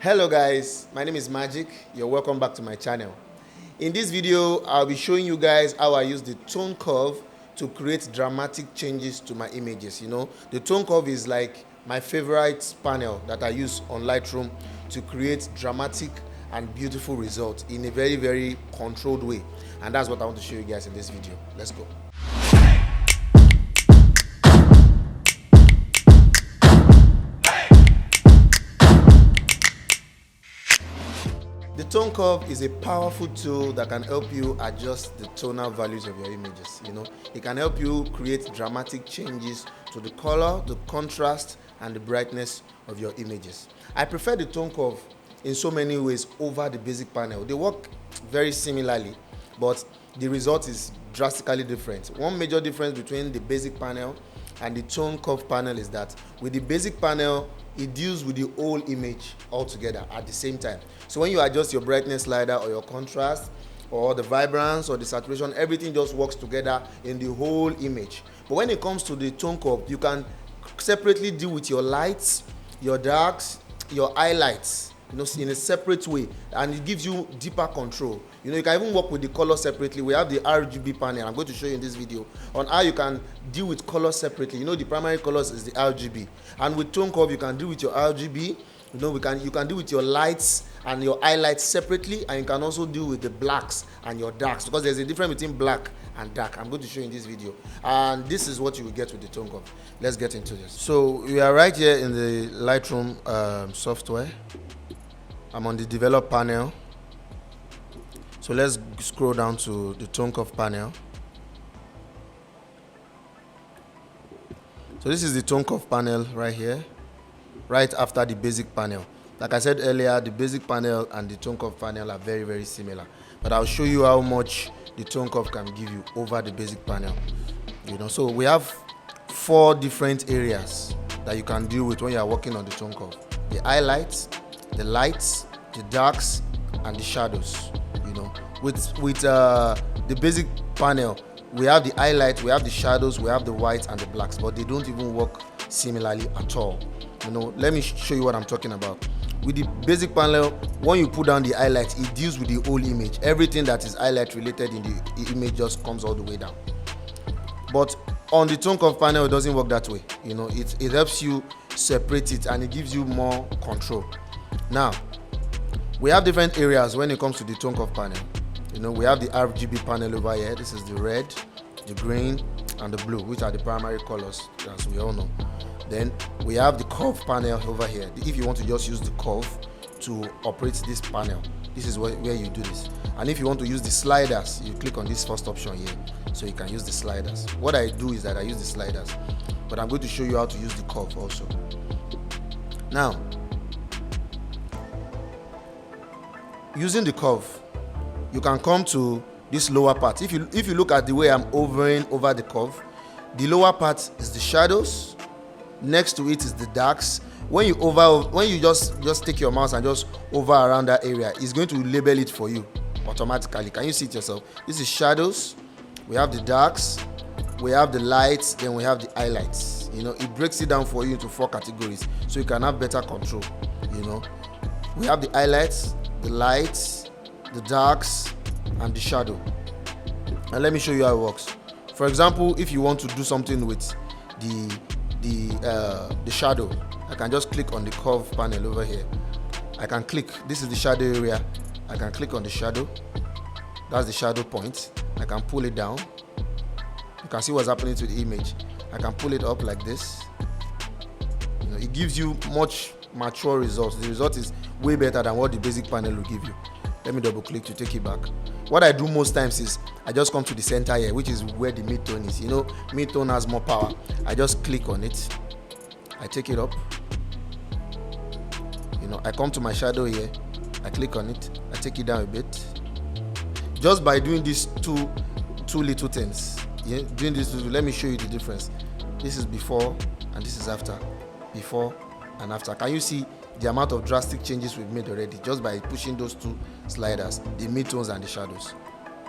Hello guys, my name is Magic. You're welcome back to my channel. In this video, I'll be showing you guys how I use the tone curve to create dramatic changes to my images. The tone curve is like my favorite panel that I use on Lightroom to create dramatic and beautiful results in a very, very controlled way. And that's what I want to show you guys in this video. Let's go. The tone curve is a powerful tool that can help you adjust the tonal values of your images. It can help you create dramatic changes to the color, the contrast, and the brightness of your images. I prefer the tone curve in so many ways over the basic panel. They work very similarly, but the result is drastically different. One major difference between the basic panel and the tone curve panel is that with the basic panel, it deals with the whole image altogether at the same time. So when you adjust your brightness slider or your contrast or the vibrance or the saturation, everything just works together in the whole image. But when it comes to the tone curve, you can separately deal with your lights, your darks, your highlights, in a separate way, and it gives you deeper control. You can even work with the color separately. We have the RGB panel. I'm going to show you in this video on how you can deal with colors separately. The primary colors is the RGB, and with tone curve you can deal with your RGB. You can deal with your lights and your highlights separately, and you can also deal with the blacks and your darks, because there's a difference between black and dark. I'm going to show you in this video, and this is what you will get with the tone curve. Let's get into this. So we are right here in the Lightroom software. I'm on the develop panel. So let's scroll down to the tone curve panel. So this is the tone curve panel right here, right after the basic panel. Like I said earlier, the basic panel and the tone curve panel are very, very similar. But I'll show you how much the tone curve can give you over the basic panel. So we have 4 different areas that you can deal with when you are working on the tone curve: the highlights, the lights, the darks, and the shadows. With the basic panel, we have the highlights, we have the shadows, we have the whites and the blacks, but they don't even work similarly at all. Let me show you what I'm talking about. With the basic panel, when you put down the highlights, it deals with the whole image. Everything that is highlight related in the image just comes all the way down. But on the tone curve panel, it doesn't work that way. It helps you separate it, and it gives you more control. Now, we have different areas when it comes to the tone curve panel. We have the RGB panel over here. This is the red, the green, and the blue, which are the primary colors, as we all know. Then we have the curve panel over here. If you want to just use the curve to operate this panel, this is where you do this. And if you want to use the sliders, you click on this first option here, so you can use the sliders. What I do is that I use the sliders, but I'm going to show you how to use the curve also. Now, using the curve, you can come to this lower part. If you look at the way I'm hovering over the curve, the lower part is the shadows. Next to it is the darks. When you just take your mouse and just hover around that area, it's going to label it for you automatically. Can you see it yourself? This is shadows. We have the darks. We have the lights. Then we have the highlights. It breaks it down for you into 4 categories, so you can have better control. We have the highlights, the lights, the darks, and the shadow. And let me show you how it works. For example, if you want to do something with the shadow, I can just click on the curve panel over here. I can click, this is the shadow area. I can click on the shadow. That's the shadow point. I can pull it down. You can see what's happening to the image. I can pull it up like this. It gives you much mature results. The result is way better than what the basic panel will give you. Let me double click to take it back. What I do most times is I just come to the center here, which is where the mid-tone is. Mid-tone has more power. I just click on it. I take it up. I come to my shadow here. I click on it. I take it down a bit. Just by doing these two little things. Doing this, let me show you the difference. This is before and this is after. Before and after. Can you see the amount of drastic changes we've made already just by pushing those 2 sliders, the midtones and the shadows?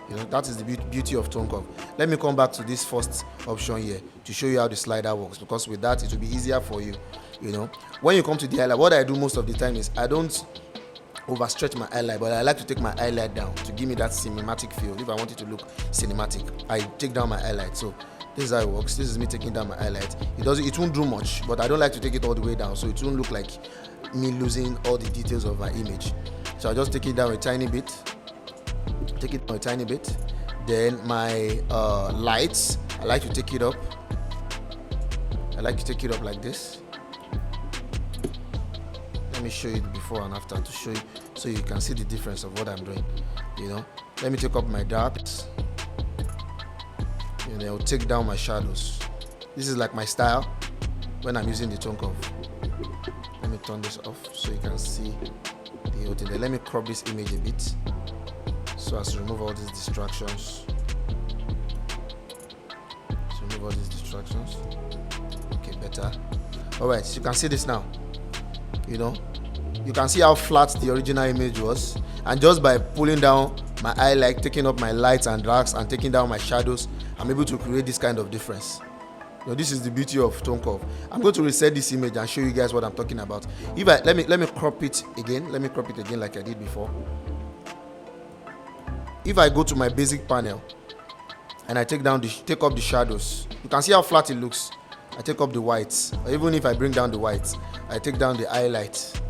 You know, that is the beauty of tone curve. Let me come back to this first option here to show you how the slider works, because with that it will be easier for you. You know, when you come to the highlight, what I do most of the time is I don't overstretch my highlight, but I like to take my highlight down to give me that cinematic feel. If I want it to look cinematic, I take down my highlight. So this is how it works. This is me taking down my highlight. It won't do much, but I don't like to take it all the way down, so it won't look like me losing all the details of my image. So I just take it down a tiny bit. Take it down a tiny bit. Then my lights, I like to take it up. I like to take it up like this. Let me show you before and after to show you, so you can see the difference of what I'm doing. You know, let me take up my darks, and then I'll take down my shadows. This is like my style when I'm using the tone curve. Let me turn this off so you can see the whole thing. Then let me crop this image a bit so as to remove all these distractions. Okay, better. All right, so you can see this now. You know, you can see how flat the original image was, and just by pulling down my highlight, taking up my lights and darks, and taking down my shadows, I'm able to create this kind of difference. You know, this is the beauty of tone curve. I'm going to reset this image and show you guys what I'm talking about. If I let me crop it again. Let me crop it again like I did before. If I go to my basic panel and I take up the shadows, you can see how flat it looks. I take up the whites, or even if I bring down the whites, I take down the highlights,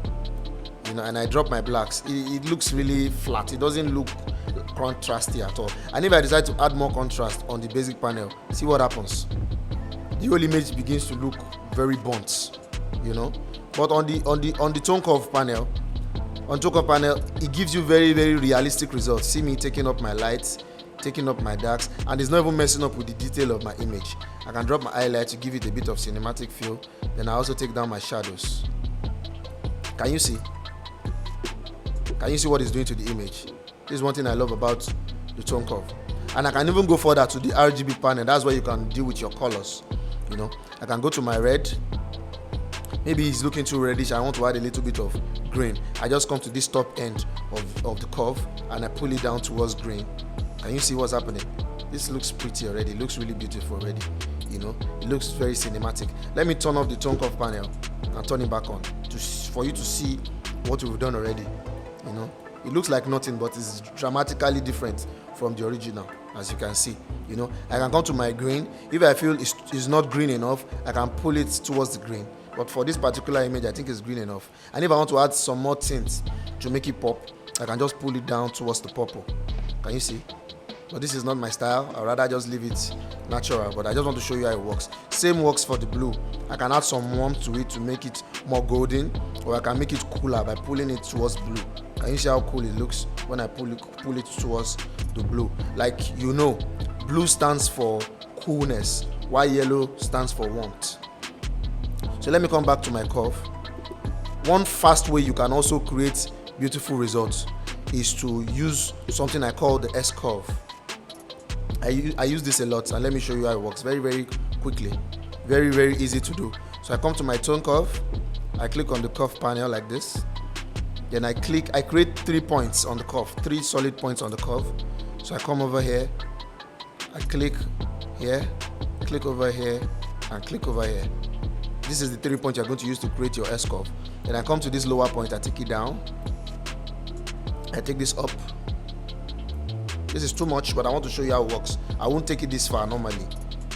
you know, and I drop my blacks. It looks really flat. It doesn't look contrasty at all. And if I decide to add more contrast on the basic panel, see what happens. The whole image begins to look very burnt, you know. But on the tone curve panel, it gives you very, very realistic results. See me taking up my lights, taking up my darks, and it's not even messing up with the detail of my image. I can drop my highlight to give it a bit of cinematic feel. Then I also take down my shadows. Can you see? Can you see what it's doing to the image? This is one thing I love about the tone curve. And I can even go further to the RGB panel. That's where you can deal with your colors. You know, I can go to my red. Maybe it's looking too reddish. I want to add a little bit of green. I just come to this top end of the curve and I pull it down towards green. Can you see what's happening? This looks pretty already. It looks really beautiful already. You know, it looks very cinematic. Let me turn off the tone curve panel and turn it back on for you to see what we've done already. You know, it looks like nothing, but it's dramatically different from the original, as you can see. You know, I can come to my green. If I feel it's not green enough, I can pull it towards the green. But for this particular image, I think it's green enough. And if I want to add some more tints to make it pop, I can just pull it down towards the purple. Can you see? But this is not my style. I'd rather just leave it natural, but I just want to show you how it works. Same works for the blue. I can add some warmth to it to make it more golden, or I can make it cooler by pulling it towards blue. Can you see how cool it looks when I pull it towards the blue? Like, you know, blue stands for coolness, while yellow stands for warmth. So let me come back to my curve. One fast way you can also create beautiful results is to use something I call the S curve. I use this a lot, and let me show you how it works very, very quickly. Very, very easy to do. So I come to my tone curve, I click on the curve panel like this. Then I create 3 points on the curve, 3 solid points on the curve. So I come over here, I click here, click over here, and click over here. This is the 3 points you're going to use to create your S curve. Then I come to this lower point, I take it down. I take this up. This is too much, but I want to show you how it works. I won't take it this far normally,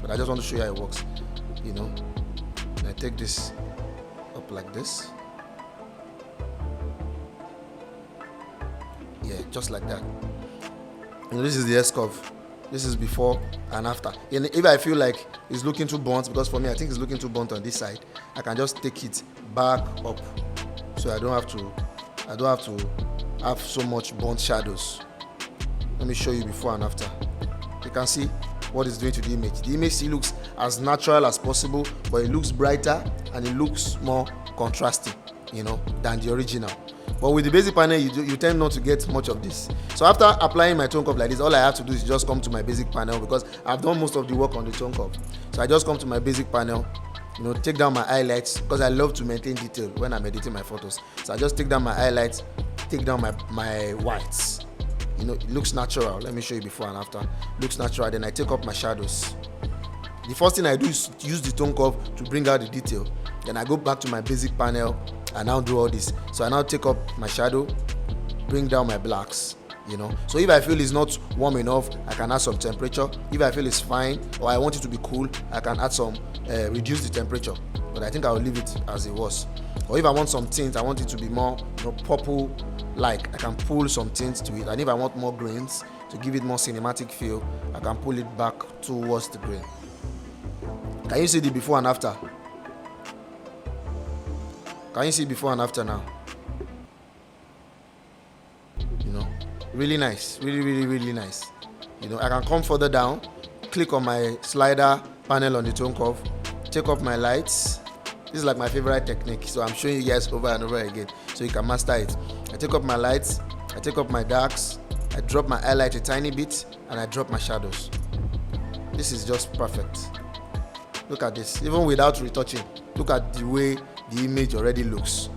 but I just want to show you how it works. You know, and I take this up like this. Yeah, just like that. And this is the S curve. This is before and after. And if I feel like it's looking too burnt, because for me I think it's looking too burnt on this side, I can just take it back up, so I don't have to have so much burnt shadows. Let me show you before and after. You can see what it's doing to the image. The image still looks as natural as possible, but it looks brighter and it looks more contrasting, you know, than the original. But with the basic panel, you tend not to get much of this. So after applying my tone curve like this, all I have to do is just come to my basic panel, because I've done most of the work on the tone curve. So I just come to my basic panel, you know, take down my highlights, because I love to maintain detail when I'm editing my photos. So I just take down my highlights, take down my whites. You know, it looks natural. Let me show you before and after. Looks natural. Then I take up my shadows. The first thing I do is use the tone curve to bring out the detail. Then I go back to my basic panel and now do all this. So I now take up my shadow, bring down my blacks, you know. So if I feel it's not warm enough, I can add some temperature. If I feel it's fine or I want it to be cool, I can add some, reduce the temperature. But I think I will leave it as it was. Or if I want some tint, I want it to be more, you know, purple like, I can pull some tints to it. And if I want more grains to give it more cinematic feel, I can pull it back towards the grain. Can you see the before and after? Can you see before and after now? You know, really nice, really nice. You know, I can come further down, click on my slider panel on the tone curve, take up my lights. This is like my favorite technique, so I'm showing you guys over and over again so you can master it. I take up my lights, I take up my darks, I drop my highlight a tiny bit, and I drop my shadows. This is just perfect. Look at this, even without retouching. Look at the way the image already looks.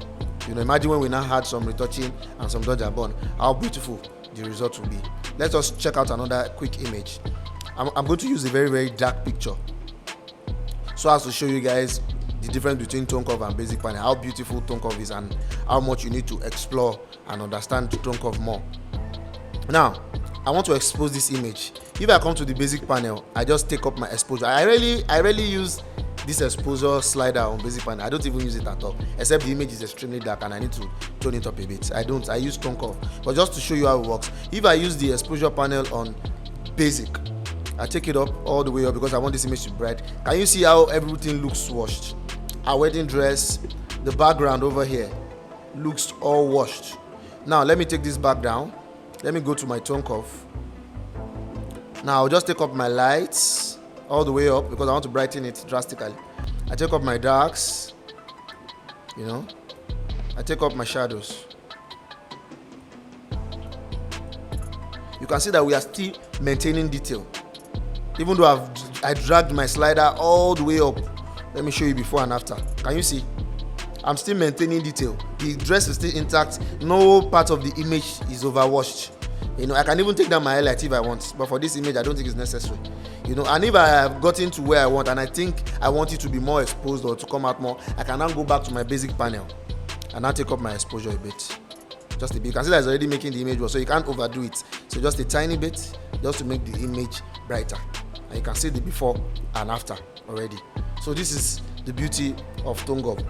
You know, imagine when we now had some retouching and some dodge and burn, how beautiful the result will be. Let us check out another quick image. I'm going to use a very dark picture so as to show you guys the difference between tone curve and basic panel, how beautiful tone curve is and how much you need to explore and understand tone curve more. Now, I want to expose this image. If I come to the basic panel, I just take up my exposure. I rarely use this exposure slider on basic panel. I don't even use it at all, except the image is extremely dark and I need to tone it up a bit. I use tone curve, but just to show you how it works. If I use the exposure panel on basic, I take it up all the way up because I want this image to be bright. Can you see how everything looks washed? Our wedding dress, the background over here looks all washed. Now let me take this back down. Let me go to my tone curve. Now I'll just take up my lights all the way up because I want to brighten it drastically. I take up my darks, you know. I take up my shadows. You can see that we are still maintaining detail. Even though I dragged my slider all the way up. Let me show you before and after. Can you see? I'm still maintaining detail. The dress is still intact. No part of the image is overwashed. You know, I can even take down my highlight if I want, but for this image, I don't think it's necessary. You know, and if I have gotten to where I want and I think I want it to be more exposed or to come out more, I can now go back to my basic panel and now take up my exposure a bit. Just a bit. You can see that it's already making the image worse, so you can't overdo it. So just a tiny bit, just to make the image brighter. And you can see the before and after already. So this is the beauty of tone curve.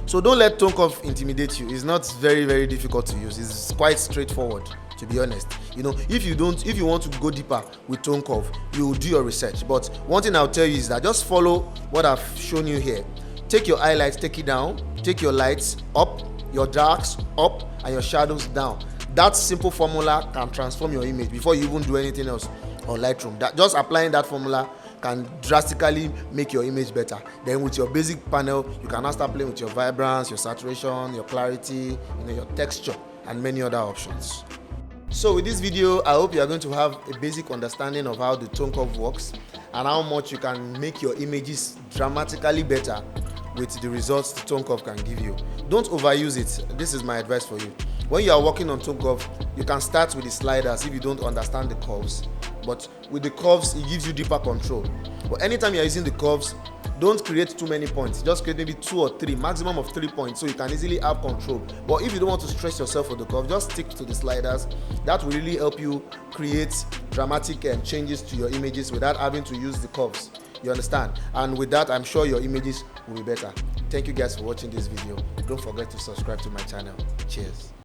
So don't let tone curve intimidate you. It's not very difficult to use. It's quite straightforward, to be honest. You know, if you want to go deeper with tone curve, you will do your research. But one thing I'll tell you is that just follow what I've shown you here. Take your highlights, take it down. Take your lights up, your darks up, and your shadows down. That simple formula can transform your image before you even do anything else on Lightroom. Just applying that formula can drastically make your image better. Then with your basic panel, you can now start playing with your vibrance, your saturation, your clarity, your texture, and many other options. So with this video, I hope you are going to have a basic understanding of how the tone curve works and how much you can make your images dramatically better with the results the tone curve can give you. Don't overuse it. This is my advice for you. When you are working on tone curve, you can start with the sliders if you don't understand the curves. But with the curves, it gives you deeper control. But anytime you're using the curves, don't create too many points. Just create maybe 2 or 3, maximum of 3 points, so you can easily have control. But if you don't want to stress yourself with the curve, just stick to the sliders. That will really help you create dramatic changes to your images without having to use the curves. You understand? And with that, I'm sure your images will be better. Thank you guys for watching this video. Don't forget to subscribe to my channel. Cheers.